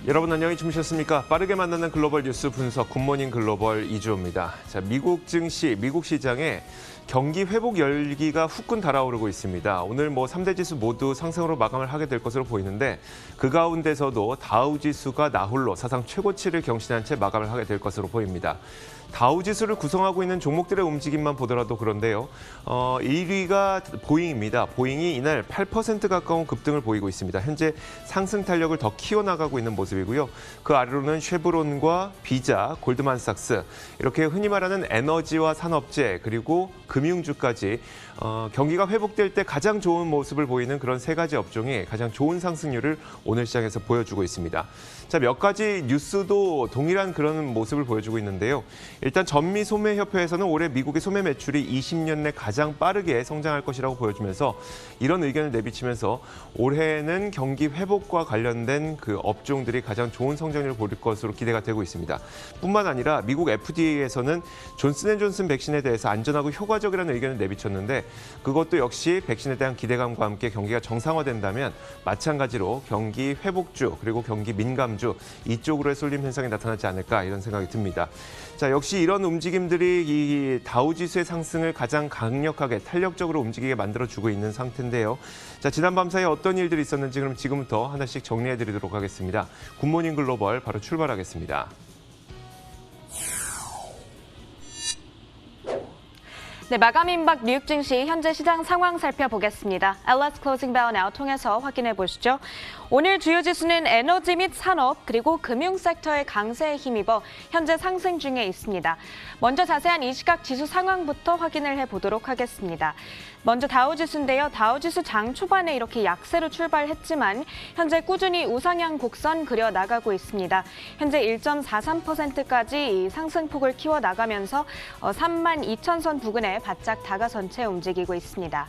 여러분 안녕히 주무셨습니까? 빠르게 만나는 글로벌 뉴스 분석 굿모닝 글로벌 이주호입니다. 자, 미국 증시, 미국 시장에 경기 회복 열기가 후끈 달아오르고 있습니다. 오늘 3대 지수 모두 상승으로 마감을 하게 될 것으로 보이는데 그 가운데서도 다우 지수가 나홀로 사상 최고치를 경신한 채 마감을 하게 될 것으로 보입니다. 다우 지수를 구성하고 있는 종목들의 움직임만 보더라도 그런데요. 1위가 보잉입니다. 보잉이 이날 8% 가까운 급등을 보이고 있습니다. 현재 상승 탄력을 더 키워나가고 있는 모습이고요. 그 아래로는 쉐브론과 비자, 골드만삭스 이렇게 흔히 말하는 에너지와 산업재 그리고 금융주까지 경기가 회복될 때 가장 좋은 모습을 보이는 그런 세 가지 업종이 가장 좋은 상승률을 오늘 시장에서 보여주고 있습니다. 자, 몇 가지 뉴스도 동일한 그런 모습을 보여주고 있는데요. 일단 전미소매협회에서는 올해 미국의 소매 매출이 20년 내 가장 빠르게 성장할 것이라고 보여주면서 이런 의견을 내비치면서 올해는 경기 회복과 관련된 그 업종들이 가장 좋은 성장률을 보일 것으로 기대가 되고 있습니다. 뿐만 아니라 미국 FDA에서는 존슨앤존슨 백신에 대해서 안전하고 효과적이라는 의견을 내비쳤는데 그것도 역시 백신에 대한 기대감과 함께 경기가 정상화된다면 마찬가지로 경기 회복주 그리고 경기 민감주 이쪽으로의 쏠림 현상이 나타나지 않을까 이런 생각이 듭니다. 자, 역시 이런 움직임들이 이 다우지수의 상승을 가장 강력하게 탄력적으로 움직이게 만들어주고 있는 상태인데요. 자, 지난 밤 사이에 어떤 일들이 있었는지 그럼 지금부터 하나씩 정리해드리도록 하겠습니다. 굿모닝 글로벌 바로 출발하겠습니다. 네, 마감 임박 뉴욕 증시 현재 시장 상황 살펴보겠습니다. LS 클로징 벨 나우 통해서 확인해 보시죠. 오늘 주요 지수는 에너지 및 산업 그리고 금융 섹터의 강세에 힘입어 현재 상승 중에 있습니다. 먼저 자세한 이 시각 지수 상황부터 확인을 해보도록 하겠습니다. 먼저 다우지수인데요. 다우지수 장 초반에 이렇게 약세로 출발했지만 현재 꾸준히 우상향 곡선 그려 나가고 있습니다. 현재 1.43%까지 이 상승폭을 키워 나가면서 32,000선 부근에 바짝 다가선 채 움직이고 있습니다.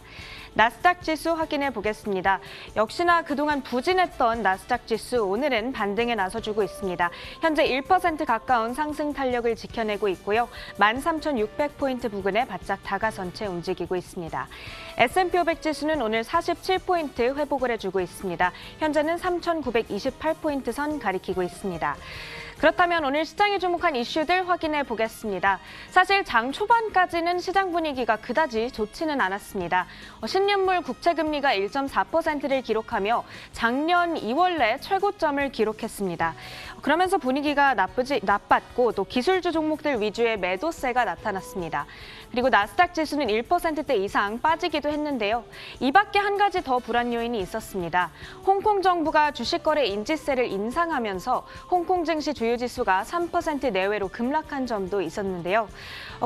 나스닥 지수 확인해 보겠습니다. 역시나 그동안 부진했던 나스닥 지수 오늘은 반등에 나서주고 있습니다. 현재 1% 가까운 상승 탄력을 지켜내고 있고요. 13,600포인트 부근에 바짝 다가선 채 움직이고 있습니다. S&P 500 지수는 오늘 47포인트 회복을 해주고 있습니다. 현재는 3,928포인트 선 가리키고 있습니다. 그렇다면 오늘 시장이 주목한 이슈들 확인해 보겠습니다. 사실 장 초반까지는 시장 분위기가 그다지 좋지는 않았습니다. 10년물 국채금리가 1.4%를 기록하며 작년 2월 내 최고점을 기록했습니다. 그러면서 분위기가 나빴고 또 기술주 종목들 위주의 매도세가 나타났습니다. 그리고 나스닥 지수는 1%대 이상 빠지기도 했는데요. 이 밖에 한 가지 더 불안 요인이 있었습니다. 홍콩 정부가 주식거래 인지세를 인상하면서 홍콩 증시 주요 지수가 3% 내외로 급락한 점도 있었는데요.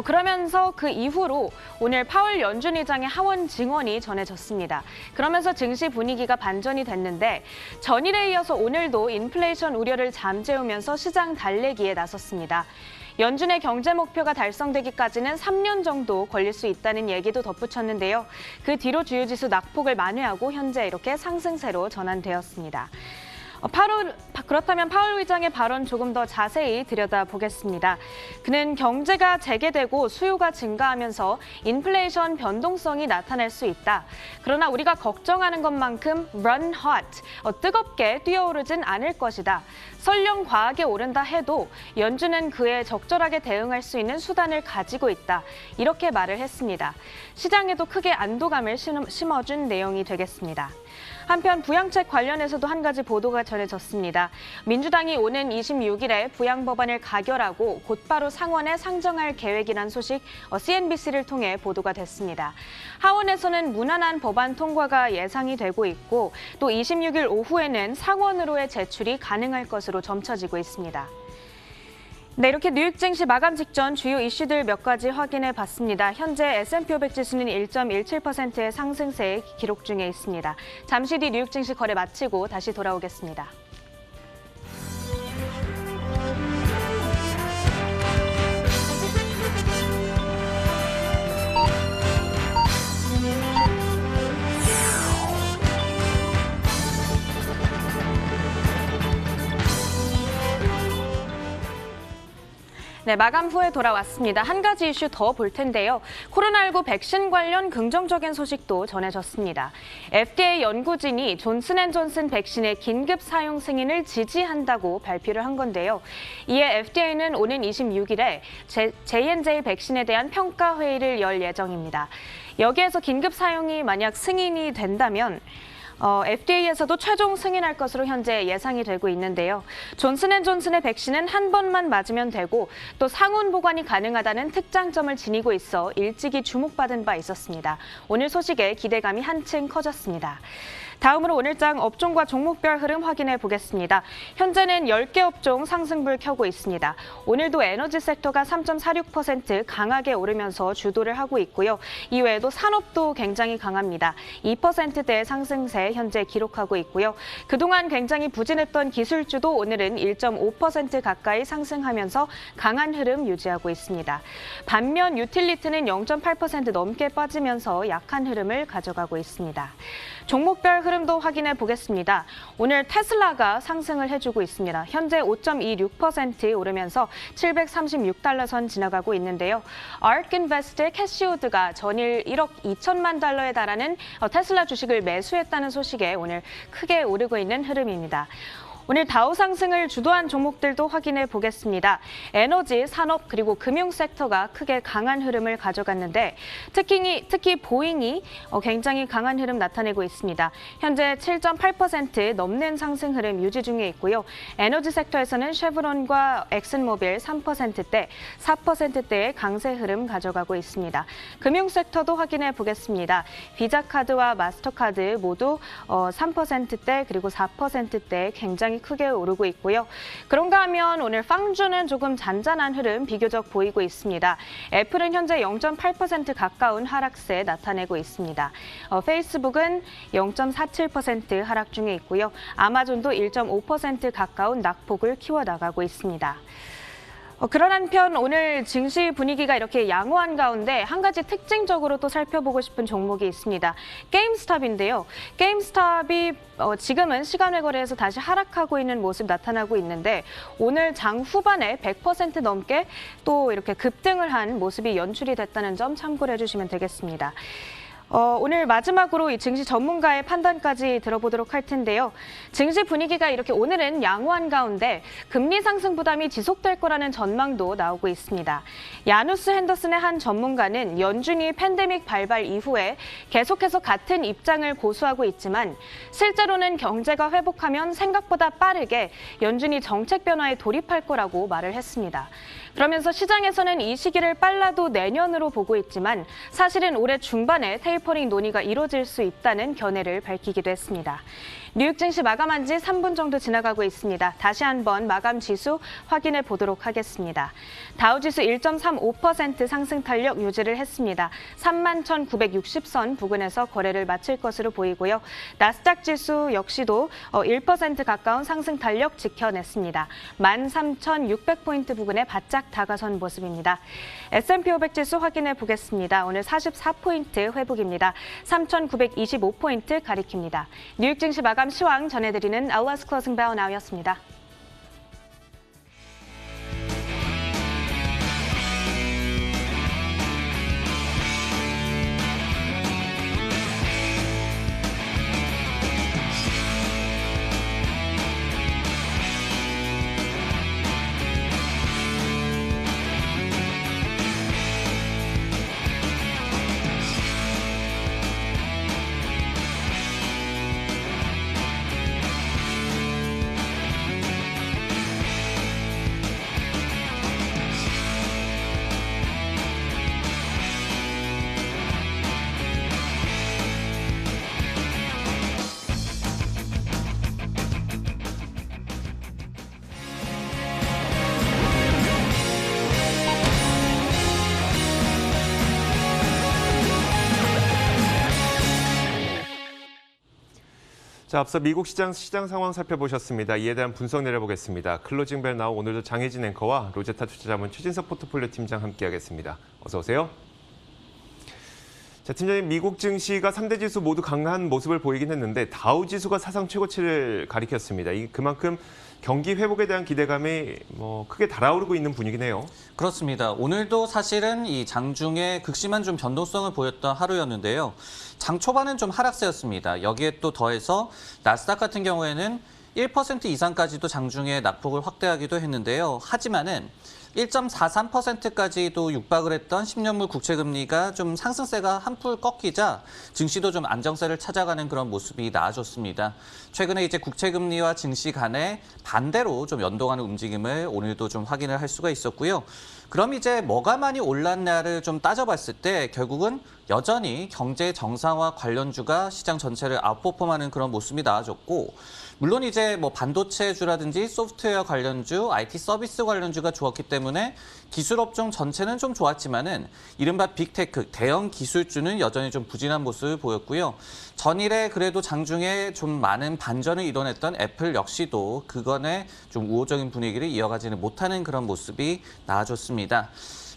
그러면서 그 이후로 오늘 파월 연준 의장의 하원 증언이 전해졌습니다. 그러면서 증시 분위기가 반전이 됐는데 전일에 이어서 오늘도 인플레이션 우려를 잠재우면서 시장 달래기에 나섰습니다. 연준의 경제 목표가 달성되기까지는 3년 정도 걸릴 수 있다는 얘기도 덧붙였는데요. 그 뒤로 주요 지수 낙폭을 만회하고 현재 이렇게 상승세로 전환되었습니다. 그렇다면 파월 의장의 발언 조금 더 자세히 들여다보겠습니다. 그는 경제가 재개되고 수요가 증가하면서 인플레이션 변동성이 나타날 수 있다. 그러나 우리가 걱정하는 것만큼 run hot, 뜨겁게 뛰어오르진 않을 것이다. 설령 과하게 오른다 해도 연준은 그에 적절하게 대응할 수 있는 수단을 가지고 있다. 이렇게 말을 했습니다. 시장에도 크게 안도감을 심어준 내용이 되겠습니다. 한편 부양책 관련해서도 한 가지 보도가 전해졌습니다. 민주당이 오는 26일에 부양법안을 가결하고 곧바로 상원에 상정할 계획이란 소식 CNBC를 통해 보도가 됐습니다. 하원에서는 무난한 법안 통과가 예상이 되고 있고 또 26일 오후에는 상원으로의 제출이 가능할 것으로 점쳐지고 있습니다. 네, 이렇게 뉴욕 증시 마감 직전 주요 이슈들 몇 가지 확인해 봤습니다. 현재 S&P 500 지수는 1.17%의 상승세 기록 중에 있습니다. 잠시 뒤 뉴욕 증시 거래 마치고 다시 돌아오겠습니다. 네, 마감 후에 돌아왔습니다. 한 가지 이슈 더 볼 텐데요. 코로나19 백신 관련 긍정적인 소식도 전해졌습니다. FDA 연구진이 존슨앤존슨 백신의 긴급 사용 승인을 지지한다고 발표를 한 건데요. 이에 FDA는 오는 26일에 J&J 백신에 대한 평가 회의를 열 예정입니다. 여기에서 긴급 사용이 만약 승인이 된다면 FDA에서도 최종 승인할 것으로 현재 예상이 되고 있는데요. 존슨앤존슨의 백신은 한 번만 맞으면 되고 또 상온 보관이 가능하다는 특장점을 지니고 있어 일찍이 주목받은 바 있었습니다. 오늘 소식에 기대감이 한층 커졌습니다. 다음으로 오늘장 업종과 종목별 흐름 확인해 보겠습니다. 현재는 10개 업종 상승불 켜고 있습니다. 오늘도 에너지 섹터가 3.46% 강하게 오르면서 주도를 하고 있고요. 이외에도 산업도 굉장히 강합니다. 2%대의 상승세 현재 기록하고 있고요. 그동안 굉장히 부진했던 기술주도 오늘은 1.5% 가까이 상승하면서 강한 흐름 유지하고 있습니다. 반면 유틸리티는 0.8% 넘게 빠지면서 약한 흐름을 가져가고 있습니다. 종목별 흐름도 확인해 보겠습니다. 오늘 테슬라가 상승을 해주고 있습니다. 현재 5.26% 오르면서 736달러 선 지나가고 있는데요. ARK 인베스트의 캐시 우드가 전일 1억 2천만 달러에 달하는 테슬라 주식을 매수했다는 소식에 오늘 크게 오르고 있는 흐름입니다. 오늘 다우 상승을 주도한 종목들도 확인해 보겠습니다. 에너지, 산업, 그리고 금융 섹터가 크게 강한 흐름을 가져갔는데 특히 보잉이 굉장히 강한 흐름 나타내고 있습니다. 현재 7.8% 넘는 상승 흐름 유지 중에 있고요. 에너지 섹터에서는 쉐브론과 엑슨모빌 3%대, 4%대의 강세 흐름 가져가고 있습니다. 금융 섹터도 확인해 보겠습니다. 비자카드와 마스터카드 모두 3%대 그리고 4%대 굉장히 크게 오르고 있고요. 그런가 하면 오늘 빵주는 조금 잔잔한 흐름 비교적 보이고 있습니다. 애플은 현재 0.8% 가까운 하락세 나타내고 있습니다. 페이스북은 0.47% 하락 중에 있고요. 아마존도 1.5% 가까운 낙폭을 키워나가고 있습니다. 그런 한편 오늘 증시 분위기가 이렇게 양호한 가운데 한 가지 특징적으로 또 살펴보고 싶은 종목이 있습니다. 게임스탑인데요. 게임스탑이 지금은 시간외 거래에서 다시 하락하고 있는 모습 나타나고 있는데 오늘 장 후반에 100% 넘게 또 이렇게 급등을 한 모습이 연출이 됐다는 점 참고를 해주시면 되겠습니다. 오늘 마지막으로 이 증시 전문가의 판단까지 들어보도록 할 텐데요. 증시 분위기가 이렇게 오늘은 양호한 가운데 금리 상승 부담이 지속될 거라는 전망도 나오고 있습니다. 야누스 핸더슨의 한 전문가는 연준이 팬데믹 발발 이후에 계속해서 같은 입장을 고수하고 있지만 실제로는 경제가 회복하면 생각보다 빠르게 연준이 정책 변화에 돌입할 거라고 말을 했습니다. 그러면서 시장에서는 이 시기를 빨라도 내년으로 보고 있지만 사실은 올해 중반에 테이퍼링 논의가 이뤄질 수 있다는 견해를 밝히기도 했습니다. 뉴욕 증시 마감한 지 3분 정도 지나가고 있습니다. 다시 한번 마감 지수 확인해 보도록 하겠습니다. 다우지수 1.35% 상승 탄력 유지를 했습니다. 31,960선 부근에서 거래를 마칠 것으로 보이고요. 나스닥 지수 역시도 1% 가까운 상승 탄력 지켜냈습니다. 13,600포인트 부근에 바짝 다가선 모습입니다. S&P 500 지수 확인해 보겠습니다. 오늘 44포인트 회복입니다. 3,925포인트 가리킵니다. 뉴욕 증시 마감 시황 전해드리는 LS 클로징 벨 나우였습니다. 자, 앞서 미국 시장 상황 살펴보셨습니다. 이에 대한 분석 내려보겠습니다. 클로징 벨 나우 오늘도 장혜진 앵커와 로제타 투자자문 최진석 포트폴리오 팀장 함께하겠습니다. 어서 오세요. 자, 팀장님, 미국 증시가 3대 지수 모두 강한 모습을 보이긴 했는데 다우 지수가 사상 최고치를 가리켰습니다. 그만큼 경기 회복에 대한 기대감이 크게 달아오르고 있는 분위기네요. 그렇습니다. 오늘도 사실은 이 장중에 극심한 좀 변동성을 보였던 하루였는데요. 장 초반은 좀 하락세였습니다. 여기에 또 더해서 나스닥 같은 경우에는 1% 이상까지도 장중에 낙폭을 확대하기도 했는데요. 하지만은 1.43%까지도 육박을 했던 10년물 국채금리가 좀 상승세가 한풀 꺾이자 증시도 좀 안정세를 찾아가는 그런 모습이 나아졌습니다. 최근에 이제 국채금리와 증시 간에 반대로 좀 연동하는 움직임을 오늘도 좀 확인을 할 수가 있었고요. 그럼 이제 뭐가 많이 올랐냐를 좀 따져봤을 때 결국은 여전히 경제 정상화 관련주가 시장 전체를 아웃퍼폼하는 그런 모습이 나아졌고, 물론 이제 반도체주라든지 소프트웨어 관련주, IT 서비스 관련주가 좋았기 때문에 기술업종 전체는 좀 좋았지만은 이른바 빅테크, 대형 기술주는 여전히 좀 부진한 모습을 보였고요. 전일에 그래도 장중에 좀 많은 반전을 이뤄냈던 애플 역시도 그간의 좀 우호적인 분위기를 이어가지는 못하는 그런 모습이 나아졌습니다.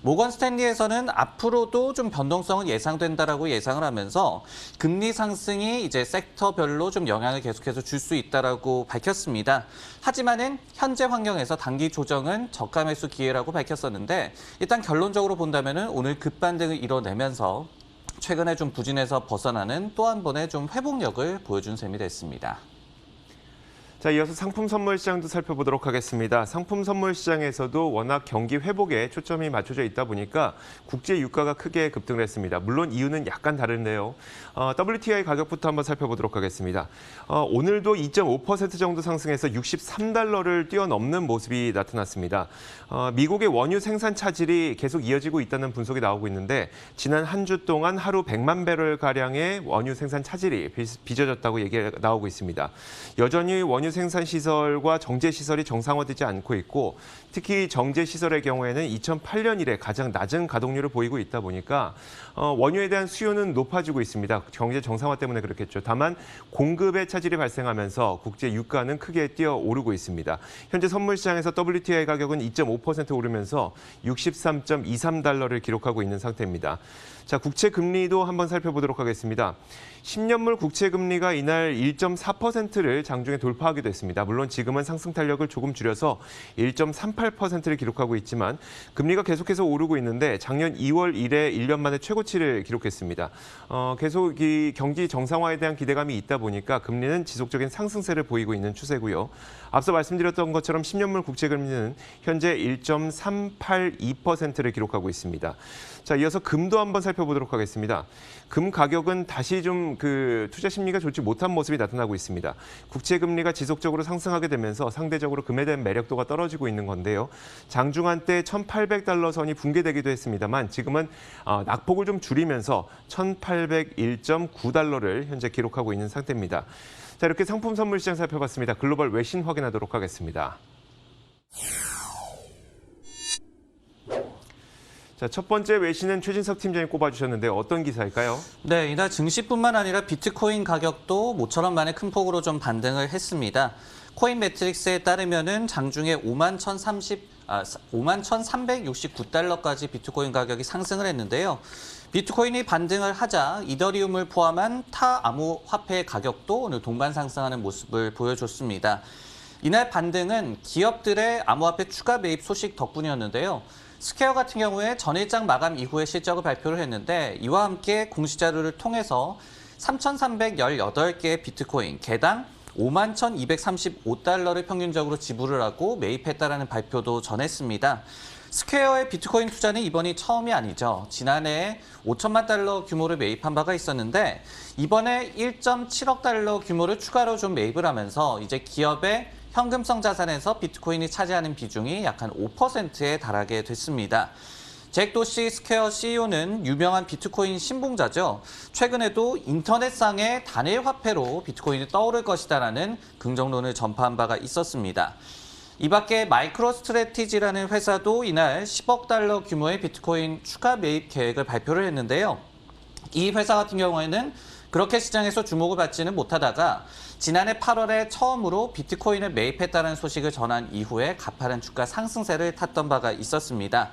모건 스탠리에서는 앞으로도 좀 변동성은 예상된다라고 예상을 하면서 금리 상승이 이제 섹터별로 좀 영향을 계속해서 줄 수 있다라고 밝혔습니다. 하지만은 현재 환경에서 단기 조정은 저가 매수 기회라고 밝혔었는데, 일단 결론적으로 본다면은 오늘 급반등을 이뤄내면서 최근에 좀 부진에서 벗어나는 또 한 번의 좀 회복력을 보여준 셈이 됐습니다. 자, 이어서 상품 선물 시장도 살펴보도록 하겠습니다. 상품 선물 시장에서도 워낙 경기 회복에 초점이 맞춰져 있다 보니까 국제 유가가 크게 급등을 했습니다. 물론 이유는 약간 다른데요. WTI 가격부터 한번 살펴보도록 하겠습니다. 오늘도 2.5% 정도 상승해서 63달러를 뛰어넘는 모습이 나타났습니다. 미국의 원유 생산 차질이 계속 이어지고 있다는 분석이 나오고 있는데, 지난 한 주 동안 하루 100만 배럴가량의 원유 생산 차질이 빚어졌다고 얘기가 나오고 있습니다. 여전히 원유 생산 시설과 정제 시설이 정상화되지 않고 있고, 특히 정제 시설의 경우에는 2008년 이래 가장 낮은 가동률을 보이고 있다 보니까 원유에 대한 수요는 높아지고 있습니다. 경제 정상화 때문에 그렇겠죠. 다만 공급의 차질이 발생하면서 국제 유가는 크게 뛰어오르고 있습니다. 현재 선물 시장에서 WTI 가격은 2.5% 오르면서 63.23달러를 기록하고 있는 상태입니다. 자, 국채 금리도 한번 살펴보도록 하겠습니다. 10년물 국채 금리가 이날 1.4%를 장중에 돌파하기도 했습니다. 물론 지금은 상승 탄력을 조금 줄여서 1.38%를 기록하고 있지만 금리가 계속해서 오르고 있는데 작년 2월 이래 1년 만에 최고치를 기록했습니다. 계속 이 경기 정상화에 대한 기대감이 있다 보니까 금리는 지속적인 상승세를 보이고 있는 추세고요. 앞서 말씀드렸던 것처럼 10년물 국채 금리는 현재 1.382%를 기록하고 있습니다. 자, 이어서 금도 한번 살펴보도록 하겠습니다. 금 가격은 다시 좀 투자 심리가 좋지 못한 모습이 나타나고 있습니다. 국채 금리가 지속적으로 상승하게 되면서 상대적으로 금에 대한 매력도가 떨어지고 있는 건데요. 장중 한때 1,800달러 선이 붕괴되기도 했습니다만 지금은 낙폭을 좀 줄이면서 1,801.9달러를 현재 기록하고 있는 상태입니다. 자, 이렇게 상품 선물 시장 살펴봤습니다. 글로벌 외신 확인하도록 하겠습니다. 자, 첫 번째 외신은 최진석 팀장이 꼽아주셨는데 어떤 기사일까요? 네, 이날 증시뿐만 아니라 비트코인 가격도 모처럼 만에 큰 폭으로 좀 반등을 했습니다. 코인 매트릭스에 따르면은 장중에 51,369달러까지 비트코인 가격이 상승을 했는데요. 비트코인이 반등을 하자 이더리움을 포함한 타 암호화폐 가격도 오늘 동반 상승하는 모습을 보여줬습니다. 이날 반등은 기업들의 암호화폐 추가 매입 소식 덕분이었는데요. 스퀘어 같은 경우에 전일장 마감 이후에 실적을 발표를 했는데, 이와 함께 공시자료를 통해서 3,318개의 비트코인 개당 51,235달러를 평균적으로 지불을 하고 매입했다라는 발표도 전했습니다. 스퀘어의 비트코인 투자는 이번이 처음이 아니죠. 지난해에 5천만 달러 규모를 매입한 바가 있었는데, 이번에 1.7억 달러 규모를 추가로 좀 매입을 하면서 이제 기업의 현금성 자산에서 비트코인이 차지하는 비중이 약 한 5%에 달하게 됐습니다. 잭 도시 스퀘어 CEO는 유명한 비트코인 신봉자죠. 최근에도 인터넷상의 단일 화폐로 비트코인이 떠오를 것이다라는 긍정론을 전파한 바가 있었습니다. 이 밖에 마이크로 스트래티지라는 회사도 이날 10억 달러 규모의 비트코인 추가 매입 계획을 발표를 했는데요. 이 회사 같은 경우에는 그렇게 시장에서 주목을 받지는 못하다가 지난해 8월에 처음으로 비트코인을 매입했다는 소식을 전한 이후에 가파른 주가 상승세를 탔던 바가 있었습니다.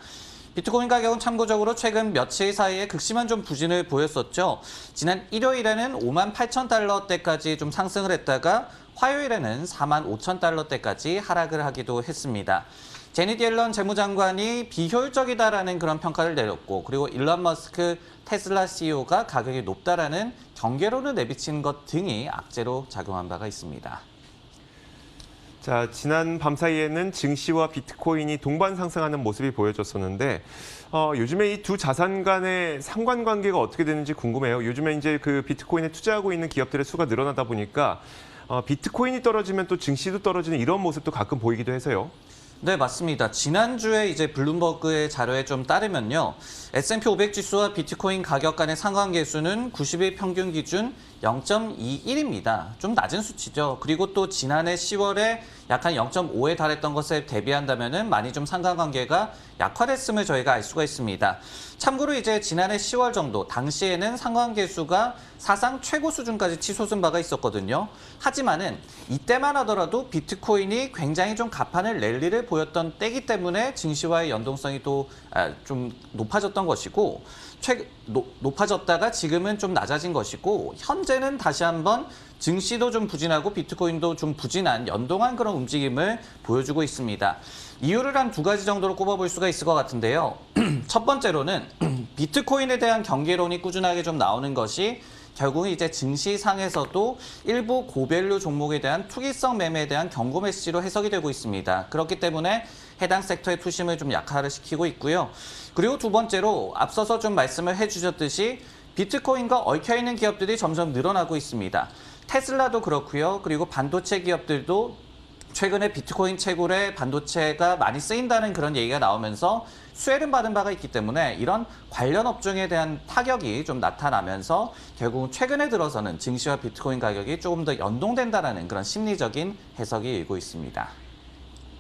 비트코인 가격은 참고적으로 최근 며칠 사이에 극심한 좀 부진을 보였었죠. 지난 일요일에는 58,000달러대까지 좀 상승을 했다가 화요일에는 45,000달러대까지 하락을 하기도 했습니다. 제닛 옐런 재무장관이 비효율적이다라는 그런 평가를 내렸고, 그리고 일론 머스크 테슬라 CEO가 가격이 높다라는 경계론을 내비친 것 등이 악재로 작용한 바가 있습니다. 자, 지난 밤 사이에는 증시와 비트코인이 동반 상승하는 모습이 보여졌었는데 요즘에 이 두 자산 간의 상관관계가 어떻게 되는지 궁금해요. 요즘에 이제 그 비트코인에 투자하고 있는 기업들의 수가 늘어나다 보니까 비트코인이 떨어지면 또 증시도 떨어지는 이런 모습도 가끔 보이기도 해서요. 네, 맞습니다. 지난주에 이제 블룸버그의 자료에 좀 따르면요. S&P 500 지수와 비트코인 가격 간의 상관계수는 90일 평균 기준 0.21입니다. 좀 낮은 수치죠. 그리고 또 지난해 10월에 약 한 0.5에 달했던 것에 대비한다면은 많이 좀 상관관계가 약화됐음을 저희가 알 수가 있습니다. 참고로 이제 지난해 10월 정도 당시에는 상관계수가 사상 최고 수준까지 치솟은 바가 있었거든요. 하지만은 이때만 하더라도 비트코인이 굉장히 좀 가판을 랠리를 보였던 때이기 때문에 증시와의 연동성이 또 좀 높아졌던 것이고, 높아졌다가 지금은 좀 낮아진 것이고, 현재는 다시 한번 증시도 좀 부진하고 비트코인도 좀 부진한 연동한 그런 움직임을 보여주고 있습니다. 이유를 한 두 가지 정도로 꼽아볼 수가 있을 것 같은데요. 첫 번째로는 비트코인에 대한 경계론이 꾸준하게 좀 나오는 것이 결국은 이제 증시상에서도 일부 고밸류 종목에 대한 투기성 매매에 대한 경고 메시지로 해석이 되고 있습니다. 그렇기 때문에 해당 섹터의 투심을 좀 약화를 시키고 있고요. 그리고 두 번째로 앞서서 좀 말씀을 해주셨듯이 비트코인과 얽혀있는 기업들이 점점 늘어나고 있습니다. 테슬라도 그렇고요. 그리고 반도체 기업들도 최근에 비트코인 채굴에 반도체가 많이 쓰인다는 그런 얘기가 나오면서 수혜를 받은 바가 있기 때문에 이런 관련 업종에 대한 타격이 좀 나타나면서 결국은 최근에 들어서는 증시와 비트코인 가격이 조금 더 연동된다는 그런 심리적인 해석이 일고 있습니다.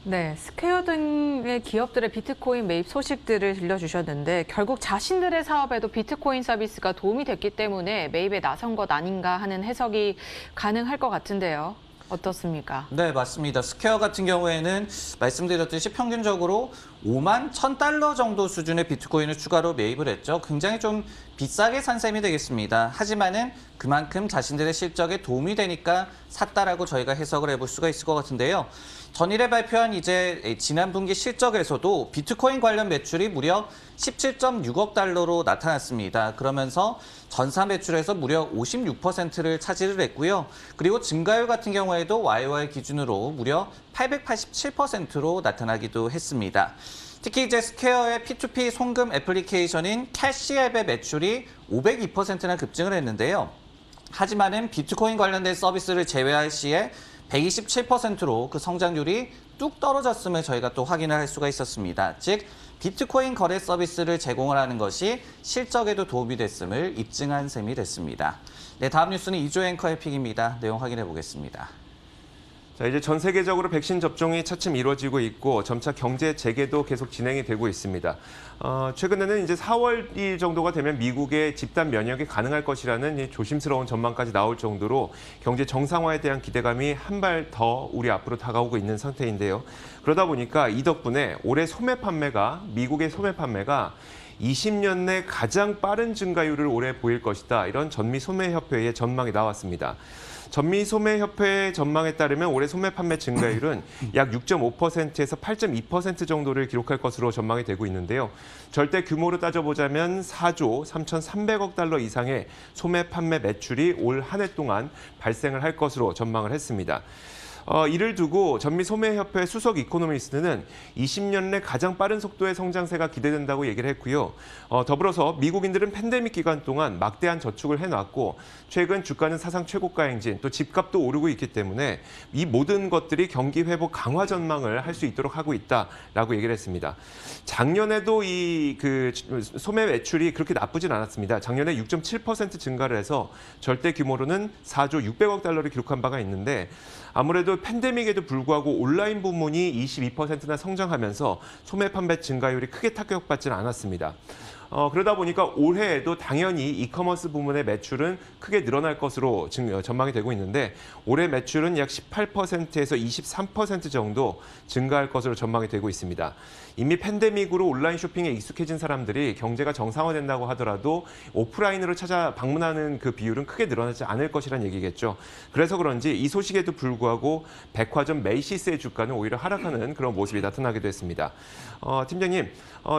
네, 스퀘어 등의 기업들의 비트코인 매입 소식들을 들려주셨는데 결국 자신들의 사업에도 비트코인 서비스가 도움이 됐기 때문에 매입에 나선 것 아닌가 하는 해석이 가능할 것 같은데요. 어떻습니까? 네, 맞습니다. 스퀘어 같은 경우에는 말씀드렸듯이 평균적으로 51,000달러 정도 수준의 비트코인을 추가로 매입을 했죠. 굉장히 좀 비싸게 산 셈이 되겠습니다. 하지만은 그만큼 자신들의 실적에 도움이 되니까 샀다라고 저희가 해석을 해볼 수가 있을 것 같은데요. 전일에 발표한 이제 지난 분기 실적에서도 비트코인 관련 매출이 무려 17.6억 달러로 나타났습니다. 그러면서 전사 매출에서 무려 56%를 차지를 했고요. 그리고 증가율 같은 경우에도 YOY 기준으로 무려 887%로 나타나기도 했습니다. 특히 이제 스퀘어의 P2P 송금 애플리케이션인 캐시앱의 매출이 502%나 급증을 했는데요. 하지만은 비트코인 관련된 서비스를 제외할 시에 127%로 그 성장률이 뚝 떨어졌음을 저희가 또 확인을 할 수가 있었습니다. 즉, 비트코인 거래 서비스를 제공을 하는 것이 실적에도 도움이 됐음을 입증한 셈이 됐습니다. 네, 다음 뉴스는 이조 앵커의 픽입니다. 내용 확인해 보겠습니다. 자, 이제 전 세계적으로 백신 접종이 차츰 이루어지고 있고 점차 경제 재개도 계속 진행이 되고 있습니다. 최근에는 이제 4월 정도가 되면 미국의 집단 면역이 가능할 것이라는 이 조심스러운 전망까지 나올 정도로 경제 정상화에 대한 기대감이 한 발 더 우리 앞으로 다가오고 있는 상태인데요. 그러다 보니까 이 덕분에 올해 미국의 소매 판매가 20년 내 가장 빠른 증가율을 올해 보일 것이다. 이런 전미소매협회의 전망이 나왔습니다. 전미소매협회의 전망에 따르면 올해 소매 판매 증가율은 약 6.5%에서 8.2% 정도를 기록할 것으로 전망이 되고 있는데요. 절대 규모로 따져보자면 4조 3,300억 달러 이상의 소매 판매 매출이 올 한 해 동안 발생을 할 것으로 전망을 했습니다. 이를 두고 전미소매협회 수석 이코노미스트는 20년 내 가장 빠른 속도의 성장세가 기대된다고 얘기를 했고요. 더불어서 미국인들은 팬데믹 기간 동안 막대한 저축을 해놨고 최근 주가는 사상 최고가 행진, 또 집값도 오르고 있기 때문에 이 모든 것들이 경기 회복 강화 전망을 할 수 있도록 하고 있다라고 얘기를 했습니다. 작년에도 이 소매 매출이 그렇게 나쁘진 않았습니다. 작년에 6.7% 증가를 해서 절대 규모로는 4조 600억 달러를 기록한 바가 있는데 아무래도 팬데믹에도 불구하고 온라인 부문이 22%나 성장하면서 소매 판매 증가율이 크게 타격받지는 않았습니다. 그러다 보니까 올해에도 당연히 이커머스 부문의 매출은 크게 늘어날 것으로 전망이 되고 있는데 올해 매출은 약 18%에서 23% 정도 증가할 것으로 전망이 되고 있습니다. 이미 팬데믹으로 온라인 쇼핑에 익숙해진 사람들이 경제가 정상화된다고 하더라도 오프라인으로 찾아 방문하는 그 비율은 크게 늘어나지 않을 것이란 얘기겠죠. 그래서 그런지 이 소식에도 불구하고 백화점 메이시스의 주가는 오히려 하락하는 그런 모습이 나타나기도 했습니다. 팀장님,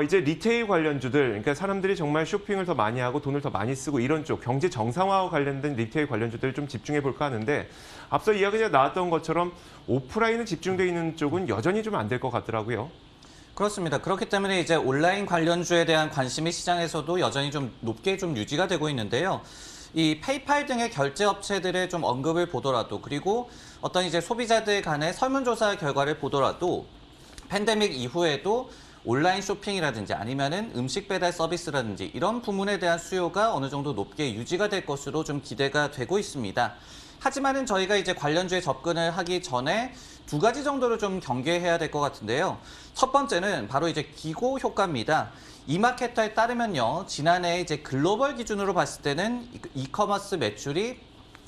이제 리테일 관련주들, 그러니까 사람들이 정말 쇼핑을 더 많이 하고 돈을 더 많이 쓰고 이런 쪽 경제 정상화와 관련된 리테일 관련주들을 좀 집중해 볼까 하는데 앞서 이야기가 나왔던 것처럼 오프라인에 집중돼 있는 쪽은 여전히 좀 안 될 것 같더라고요. 그렇습니다. 그렇기 때문에 이제 온라인 관련주에 대한 관심이 시장에서도 여전히 좀 높게 좀 유지가 되고 있는데요. 이 페이팔 등의 결제 업체들의 좀 언급을 보더라도 그리고 어떤 이제 소비자들 간의 설문조사 결과를 보더라도 팬데믹 이후에도 온라인 쇼핑이라든지 아니면은 음식 배달 서비스라든지 이런 부문에 대한 수요가 어느 정도 높게 유지가 될 것으로 좀 기대가 되고 있습니다. 하지만은 저희가 이제 관련주에 접근을 하기 전에 두 가지 정도를 좀 경계해야 될 것 같은데요. 첫 번째는 바로 이제 기고 효과입니다. 이마케터에 따르면요, 지난해 이제 글로벌 기준으로 봤을 때는 이커머스 매출이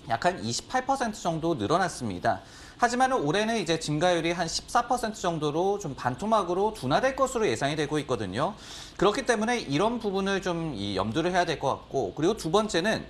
약 한 28% 정도 늘어났습니다. 하지만 올해는 이제 증가율이 한 14% 정도로 좀 반토막으로 둔화될 것으로 예상이 되고 있거든요. 그렇기 때문에 이런 부분을 좀 염두를 해야 될 것 같고, 그리고 두 번째는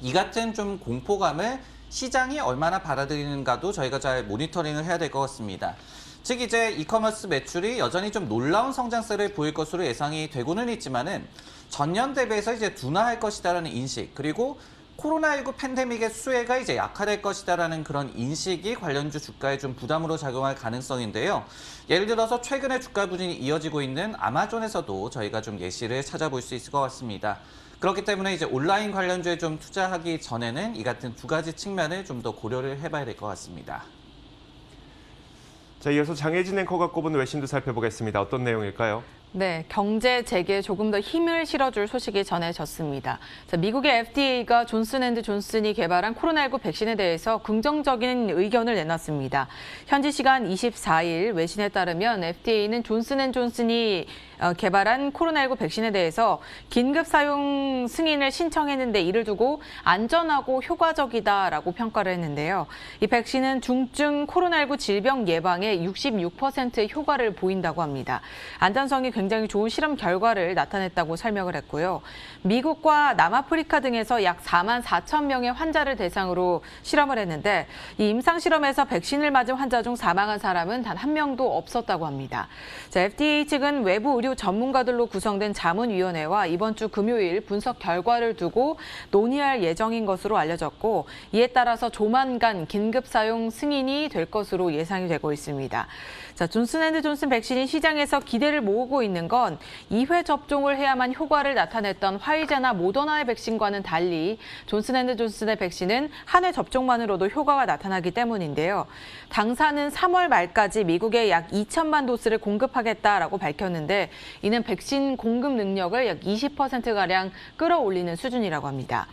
이 같은 좀 공포감을 시장이 얼마나 받아들이는가도 저희가 잘 모니터링을 해야 될 것 같습니다. 즉 이제 이커머스 매출이 여전히 좀 놀라운 성장세를 보일 것으로 예상이 되고는 있지만은 전년 대비해서 이제 둔화할 것이다라는 인식, 그리고 코로나19 팬데믹의 수혜가 이제 약화될 것이다라는 그런 인식이 관련주 주가에 좀 부담으로 작용할 가능성인데요. 예를 들어서 최근에 주가 부진이 이어지고 있는 아마존에서도 저희가 좀 예시를 찾아볼 수 있을 것 같습니다. 그렇기 때문에 이제 온라인 관련주에 좀 투자하기 전에는 이 같은 두 가지 측면을 좀 더 고려를 해봐야 될 것 같습니다. 자, 이어서 장혜진 앵커가 꼽은 외신도 살펴보겠습니다. 어떤 내용일까요? 네, 경제 재개에 조금 더 힘을 실어줄 소식이 전해졌습니다. 자, 미국의 FDA가 존슨앤드존슨이 개발한 코로나19 백신에 대해서 긍정적인 의견을 내놨습니다. 현지 시간 24일 외신에 따르면 FDA는 존슨앤존슨이 개발한 코로나19 백신에 대해서 긴급 사용 승인을 신청했는데 이를 두고 안전하고 효과적이다라고 평가를 했는데요. 이 백신은 중증 코로나19 질병 예방에 66%의 효과를 보인다고 합니다. 안전성이 굉장히 좋은 실험 결과를 나타냈다고 설명을 했고요. 미국과 남아프리카 등에서 약 4만 4천 명의 환자를 대상으로 실험을 했는데 이 임상 실험에서 백신을 맞은 환자 중 사망한 사람은 단 한 명도 없었다고 합니다. 자, FDA 측은 외부 의료 전문가들로 구성된 자문위원회와 이번 주 금요일 분석 결과를 두고 논의할 예정인 것으로 알려졌고 이에 따라서 조만간 긴급 사용 승인이 될 것으로 예상이 되고 있습니다. 자, 존슨앤드존슨 백신이 시장에서 기대를 모으고 있는 건 2회 접종을 해야만 효과를 나타냈던 화이자나 모더나의 백신과는 달리 존슨앤드존슨의 백신은 한 회 접종만으로도 효과가 나타나기 때문인데요. 당사는 3월 말까지 미국에 약 2천만 도스를 공급하겠다라고 밝혔는데 이는 백신 공급 능력을 약 20%가량 끌어올리는 수준이라고 합니다.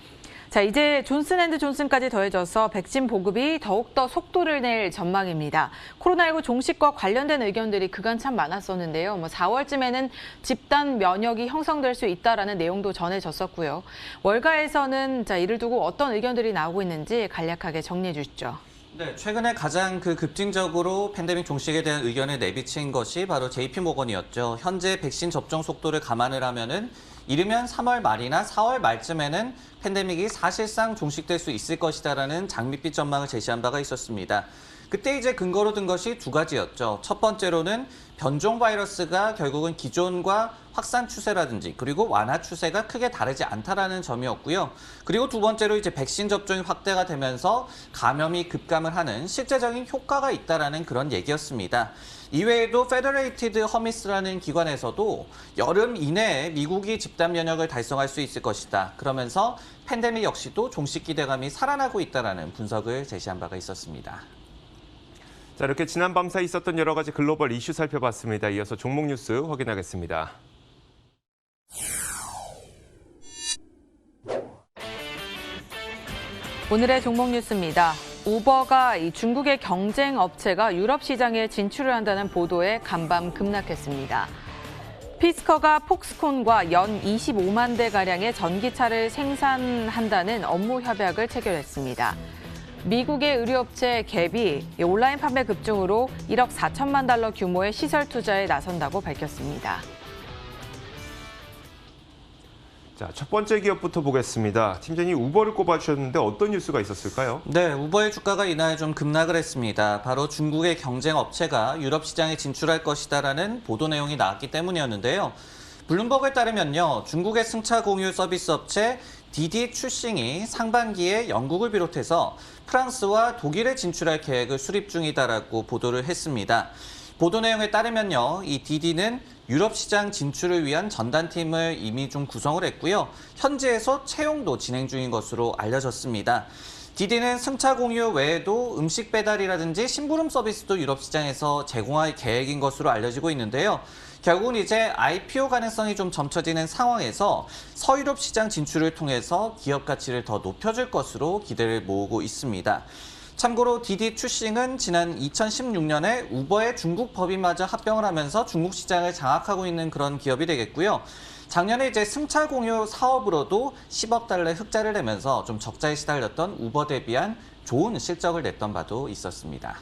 자, 이제 존슨앤드존슨까지 더해져서 백신 보급이 더욱더 속도를 낼 전망입니다. 코로나19 종식과 관련된 의견들이 그간 참 많았었는데요. 4월쯤에는 집단 면역이 형성될 수 있다라는 내용도 전해졌었고요. 월가에서는 이를 두고 어떤 의견들이 나오고 있는지 간략하게 정리해 주시죠. 네, 최근에 가장 급진적으로 팬데믹 종식에 대한 의견을 내비친 것이 바로 JP모건이었죠. 현재 백신 접종 속도를 감안을 하면은 이르면 3월 말이나 4월 말쯤에는 팬데믹이 사실상 종식될 수 있을 것이다라는 장밋빛 전망을 제시한 바가 있었습니다. 그때 이제 근거로 든 것이 두 가지였죠. 첫 번째로는 변종 바이러스가 결국은 기존과 확산 추세라든지 그리고 완화 추세가 크게 다르지 않다라는 점이었고요. 그리고 두 번째로 이제 백신 접종이 확대가 되면서 감염이 급감을 하는 실제적인 효과가 있다라는 그런 얘기였습니다. 이외에도 페더레이티드 허미스라는 기관에서도 여름 이내에 미국이 집단 면역을 달성할 수 있을 것이다. 그러면서 팬데믹 역시도 종식 기대감이 살아나고 있다라는 분석을 제시한 바가 있었습니다. 자, 이렇게 지난 밤 사이 있었던 여러 가지 글로벌 이슈 살펴봤습니다. 이어서 종목 뉴스 확인하겠습니다. 오늘의 종목 뉴스입니다. 우버가 중국의 경쟁 업체가 유럽 시장에 진출을 한다는 보도에 간밤 급락했습니다. 피스커가 폭스콘과 연 25만 대가량의 전기차를 생산한다는 업무 협약을 체결했습니다. 미국의 의류업체 갭이 온라인 판매 급증으로 1억 4천만 달러 규모의 시설 투자에 나선다고 밝혔습니다. 자, 첫 번째 기업부터 보겠습니다. 팀장님 우버를 꼽아주셨는데 어떤 뉴스가 있었을까요? 네, 우버의 주가가 이날 좀 급락을 했습니다. 바로 중국의 경쟁 업체가 유럽 시장에 진출할 것이다라는 보도 내용이 나왔기 때문이었는데요. 블룸버그에 따르면요, 중국의 승차 공유 서비스 업체 디디 추싱이 상반기에 영국을 비롯해서 프랑스와 독일에 진출할 계획을 수립 중이다라고 보도를 했습니다. 보도 내용에 따르면요, 이 디디는 유럽 시장 진출을 위한 전단팀을 이미 좀 구성을 했고요. 현지에서 채용도 진행 중인 것으로 알려졌습니다. 디디는 승차 공유 외에도 음식 배달이라든지 심부름 서비스도 유럽 시장에서 제공할 계획인 것으로 알려지고 있는데요. 결국은 이제 IPO 가능성이 좀 점쳐지는 상황에서 서유럽 시장 진출을 통해서 기업 가치를 더 높여줄 것으로 기대를 모으고 있습니다. 참고로 디디 추싱은 지난 2016년에 우버의 중국 법인마저 합병을 하면서 중국 시장을 장악하고 있는 그런 기업이 되겠고요. 작년에 이제 승차 공유 사업으로도 10억 달러의 흑자를 내면서 좀 적자에 시달렸던 우버 대비한 좋은 실적을 냈던 바도 있었습니다.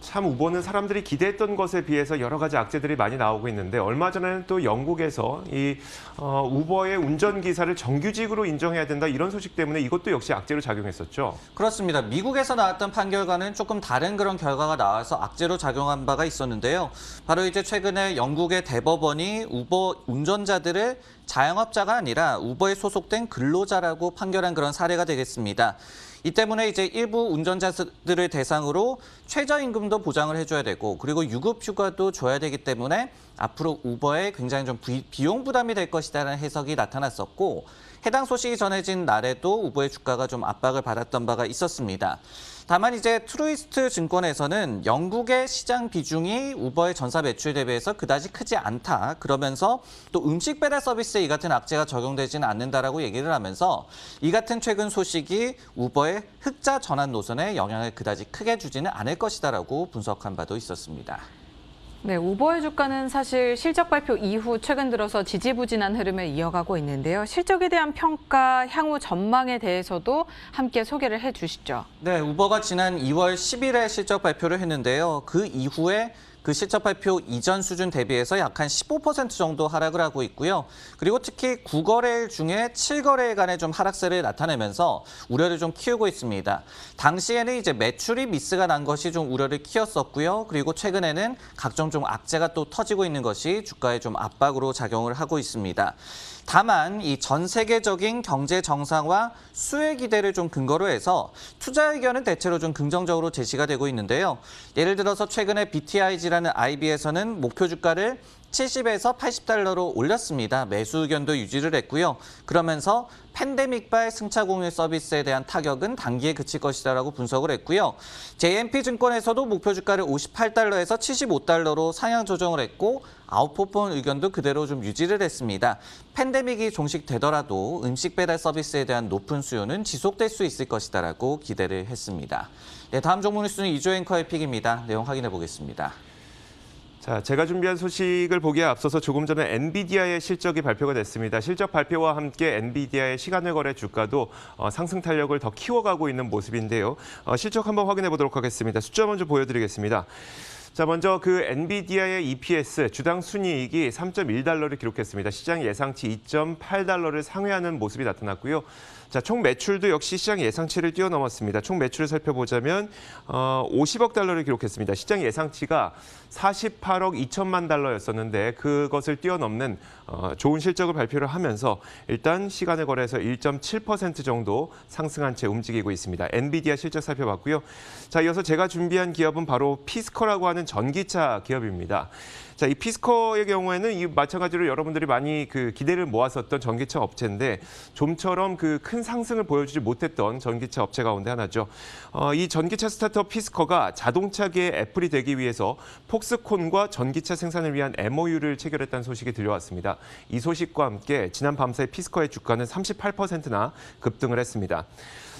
참 우버는 사람들이 기대했던 것에 비해서 여러 가지 악재들이 많이 나오고 있는데 얼마 전에는 또 영국에서 이 우버의 운전기사를 정규직으로 인정해야 된다 이런 소식 때문에 이것도 역시 악재로 작용했었죠. 그렇습니다. 미국에서 나왔던 판결과는 조금 다른 그런 결과가 나와서 악재로 작용한 바가 있었는데요. 바로 이제 최근에 영국의 대법원이 우버 운전자들을 자영업자가 아니라 우버에 소속된 근로자라고 판결한 그런 사례가 되겠습니다. 이 때문에 이제 일부 운전자들을 대상으로 최저임금도 보장을 해줘야 되고 그리고 유급휴가도 줘야 되기 때문에 앞으로 우버에 굉장히 좀 비용 부담이 될 것이라는 해석이 나타났었고 해당 소식이 전해진 날에도 우버의 주가가 좀 압박을 받았던 바가 있었습니다. 다만 이제 트루이스트 증권에서는 영국의 시장 비중이 우버의 전사 매출 대비해서 그다지 크지 않다. 그러면서 또 음식 배달 서비스에 이 같은 악재가 적용되지는 않는다라고 얘기를 하면서 이 같은 최근 소식이 우버의 흑자 전환 노선에 영향을 그다지 크게 주지는 않을 것이다라고 분석한 바도 있었습니다. 네, 우버의 주가는 사실 실적 발표 이후 최근 들어서 지지부진한 흐름을 이어가고 있는데요. 실적에 대한 평가, 향후 전망에 대해서도 함께 소개를 해주시죠. 네, 우버가 지난 2월 10일에 실적 발표를 했는데요. 그 이후에 그 실적 발표 이전 수준 대비해서 약 한 15% 정도 하락을 하고 있고요. 그리고 특히 9거래일 중에 7거래일간의 좀 하락세를 나타내면서 우려를 좀 키우고 있습니다. 당시에는 이제 매출이 미스가 난 것이 좀 우려를 키웠었고요. 그리고 최근에는 각종 좀 악재가 또 터지고 있는 것이 주가에 좀 압박으로 작용을 하고 있습니다. 다만 이 전 세계적인 경제 정상화 수혜 기대를 좀 근거로 해서 투자 의견은 대체로 좀 긍정적으로 제시가 되고 있는데요. 예를 들어서 최근에 BTIG라는 IB에서는 목표 주가를 70에서 80달러로 올렸습니다. 매수 의견도 유지를 했고요. 그러면서 팬데믹발 승차 공유 서비스에 대한 타격은 단기에 그칠 것이다라고 분석을 했고요. JMP증권에서도 목표 주가를 58달러에서 75달러로 상향 조정을 했고 아웃퍼폼 의견도 그대로 좀 유지를 했습니다. 팬데믹이 종식되더라도 음식 배달 서비스에 대한 높은 수요는 지속될 수 있을 것이다라고 기대를 했습니다. 네, 다음 종목 뉴스는 이조 앵커의 픽입니다. 내용 확인해 보겠습니다. 자, 제가 준비한 소식을 보기에 앞서서 조금 전에 엔비디아의 실적이 발표가 됐습니다. 실적 발표와 함께 엔비디아의 시간을 거래 주가도 상승 탄력을 더 키워가고 있는 모습인데요. 실적 한번 확인해 보도록 하겠습니다. 숫자 먼저 보여드리겠습니다. 자, 먼저 그 엔비디아의 EPS 주당 순이익이 3.1달러를 기록했습니다. 시장 예상치 2.8달러를 상회하는 모습이 나타났고요. 자, 총 매출도 역시 시장 예상치를 뛰어넘었습니다. 총 매출을 살펴보자면 50억 달러를 기록했습니다. 시장 예상치가 48억 2천만 달러였었는데 그것을 뛰어넘는 좋은 실적을 발표를 하면서 일단 시간을 거래해서 1.7% 정도 상승한 채 움직이고 있습니다. 엔비디아 실적 살펴봤고요. 자, 이어서 제가 준비한 기업은 바로 피스커라고 하는 전기차 기업입니다. 자, 이 피스커의 경우에는 이 마찬가지로 여러분들이 많이 그 기대를 모았었던 전기차 업체인데 좀처럼 그 큰 상승을 보여주지 못했던 전기차 업체 가운데 하나죠. 이 전기차 스타트업 피스커가 자동차계의 애플이 되기 위해서 폭스콘과 전기차 생산을 위한 MOU를 체결했다는 소식이 들려왔습니다. 이 소식과 함께 지난 밤새 피스커의 주가는 38%나 급등을 했습니다.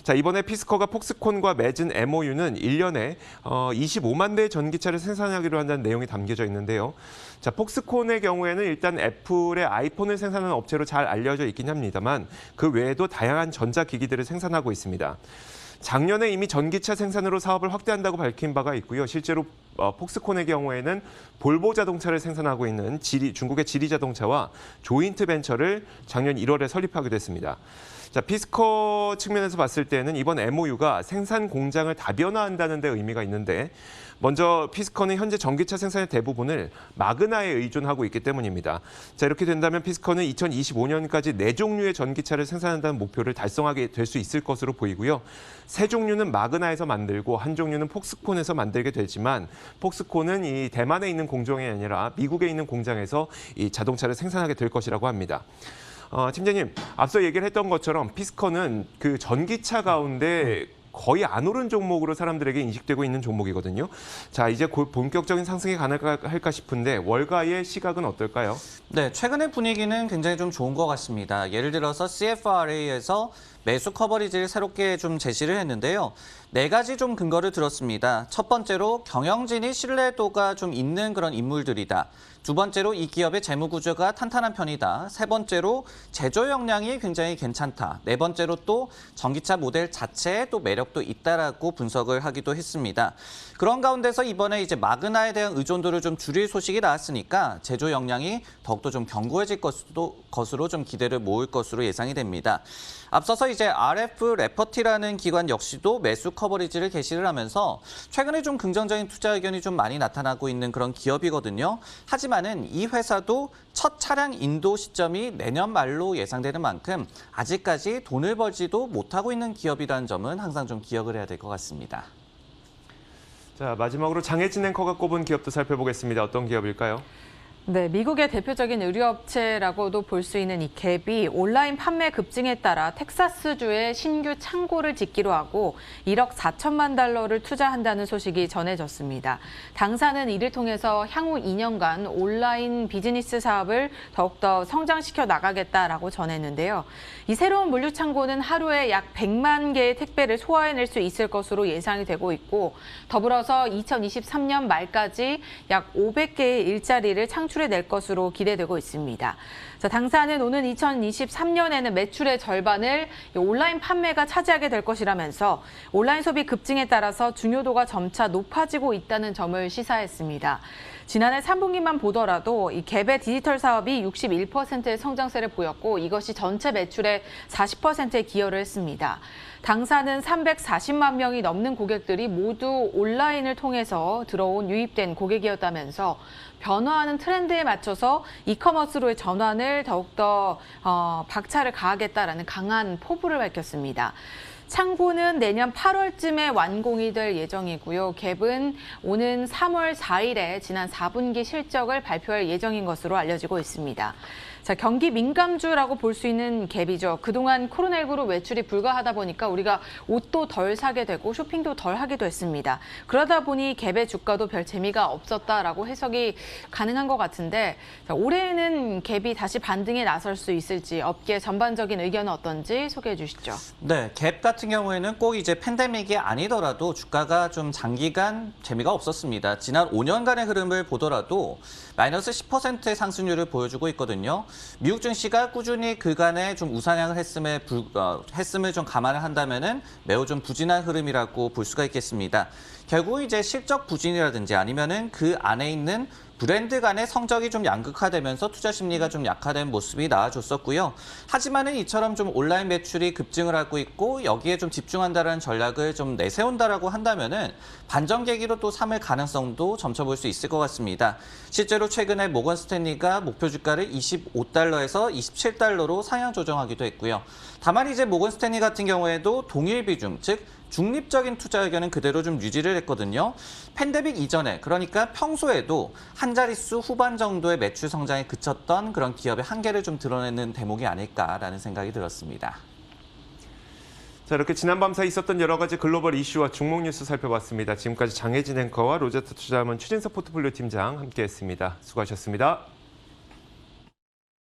자, 이번에 피스커가 폭스콘과 맺은 MOU는 1년에 25만 대의 전기차를 생산하기로 한다는 내용이 담겨져 있는데요. 자, 폭스콘의 경우에는 일단 애플의 아이폰을 생산하는 업체로 잘 알려져 있긴 합니다만 그 외에도 다양한 전자기기들을 생산하고 있습니다. 작년에 이미 전기차 생산으로 사업을 확대한다고 밝힌 바가 있고요. 실제로 폭스콘의 경우에는 볼보 자동차를 생산하고 있는 중국의 지리 자동차와 조인트 벤처를 작년 1월에 설립하기도 했습니다. 자, 피스커 측면에서 봤을 때는 이번 MOU가 생산 공장을 다변화한다는 데 의미가 있는데 먼저 피스커는 현재 전기차 생산의 대부분을 마그나에 의존하고 있기 때문입니다. 자, 이렇게 된다면 피스커는 2025년까지 4종류의 전기차를 생산한다는 목표를 달성하게 될 수 있을 것으로 보이고요. 3종류는 마그나에서 만들고 1종류는 폭스콘에서 만들게 되지만 폭스콘은 이 대만에 있는 공장이 아니라 미국에 있는 공장에서 이 자동차를 생산하게 될 것이라고 합니다. 팀장님, 앞서 얘기를 했던 것처럼 피스커는 그 전기차 가운데 거의 안 오른 종목으로 사람들에게 인식되고 있는 종목이거든요. 자, 이제 곧 본격적인 상승이 가능할까 싶은데 월가의 시각은 어떨까요? 네, 최근의 분위기는 굉장히 좀 좋은 것 같습니다. 예를 들어서 CFRA에서 매수 커버리지를 새롭게 좀 제시를 했는데요. 4가지 좀 근거를 들었습니다. 첫 번째로 경영진이 신뢰도가 좀 있는 그런 인물들이다. 두 번째로 이 기업의 재무 구조가 탄탄한 편이다. 세 번째로 제조 역량이 굉장히 괜찮다. 네 번째로 또 전기차 모델 자체에 또 매력도 있다라고 분석을 하기도 했습니다. 그런 가운데서 이번에 이제 마그나에 대한 의존도를 좀 줄일 소식이 나왔으니까 제조 역량이 더욱더 좀 견고해질 것으로 좀 기대를 모을 것으로 예상이 됩니다. 앞서서 이제 RF 레퍼티라는 기관 역시도 매수 커버리지를 게시를 하면서 최근에 좀 긍정적인 투자 의견이 좀 많이 나타나고 있는 그런 기업이거든요. 하지만은 이 회사도 첫 차량 인도 시점이 내년 말로 예상되는 만큼 아직까지 돈을 벌지도 못하고 있는 기업이라는 점은 항상 좀 기억을 해야 될 것 같습니다. 자, 마지막으로 장혜진 앵커가 꼽은 기업도 살펴보겠습니다. 어떤 기업일까요? 네, 미국의 대표적인 의류업체라고도 볼 수 있는 이 갭이 온라인 판매 급증에 따라 텍사스주에 신규 창고를 짓기로 하고 1억 4천만 달러를 투자한다는 소식이 전해졌습니다. 당사는 이를 통해서 향후 2년간 온라인 비즈니스 사업을 더욱더 성장시켜 나가겠다라고 전했는데요. 이 새로운 물류 창고는 하루에 약 100만 개의 택배를 소화해낼 수 있을 것으로 예상이 되고 있고 더불어서 2023년 말까지 약 500개의 일자리를 창출해낼 것으로 기대되고 있습니다. 자, 당사는 오는 2023년에는 매출의 절반을 온라인 판매가 차지하게 될 것이라면서 온라인 소비 급증에 따라서 중요도가 점차 높아지고 있다는 점을 시사했습니다. 지난해 3분기만 보더라도 이 갭의 디지털 사업이 61%의 성장세를 보였고 이것이 전체 매출의 40%에 기여를 했습니다. 당사는 340만 명이 넘는 고객들이 모두 온라인을 통해서 들어온 유입된 고객이었다면서 변화하는 트렌드에 맞춰서 이커머스로의 전환을 더욱더 박차를 가하겠다라는 강한 포부를 밝혔습니다. 창고는 내년 8월쯤에 완공이 될 예정이고요. 갭은 오는 3월 4일에 지난 4분기 실적을 발표할 예정인 것으로 알려지고 있습니다. 자, 경기 민감주라고 볼 수 있는 갭이죠. 그동안 코로나19로 외출이 불가하다 보니까 우리가 옷도 덜 사게 되고 쇼핑도 덜 하기도 했습니다. 그러다 보니 갭의 주가도 별 재미가 없었다라고 해석이 가능한 것 같은데 자, 올해는 갭이 다시 반등에 나설 수 있을지 업계 전반적인 의견은 어떤지 소개해 주시죠. 네, 갭 같은 경우에는 꼭 이제 팬데믹이 아니더라도 주가가 좀 장기간 재미가 없었습니다. 지난 5년간의 흐름을 보더라도 마이너스 10%의 상승률을 보여주고 있거든요. 미국 증시가 꾸준히 그간에 좀 우상향을 했음을 좀 감안을 한다면은 매우 좀 부진한 흐름이라고 볼 수가 있겠습니다. 결국 이제 실적 부진이라든지 아니면은 그 안에 있는 브랜드 간의 성적이 좀 양극화되면서 투자 심리가 좀 약화된 모습이 나와줬었고요. 하지만은 이처럼 좀 온라인 매출이 급증을 하고 있고 여기에 좀 집중한다는 전략을 좀 내세운다라고 한다면은 반전 계기로 또 삼을 가능성도 점쳐볼 수 있을 것 같습니다. 실제로 최근에 모건 스탠리가 목표 주가를 25달러에서 27달러로 상향 조정하기도 했고요. 다만 이제 모건 스탠리 같은 경우에도 동일 비중, 즉 중립적인 투자 의견은 그대로 좀 유지를 했거든요. 팬데믹 이전에, 그러니까 평소에도 한 자릿수 후반 정도의 매출 성장에 그쳤던 그런 기업의 한계를 좀 드러내는 대목이 아닐까라는 생각이 들었습니다. 자, 이렇게 지난 밤 사이 있었던 여러 가지 글로벌 이슈와 종목 뉴스 살펴봤습니다. 지금까지 장혜진 앵커와 로제타 투자자문 추진석 포트폴리오 팀장 함께했습니다. 수고하셨습니다.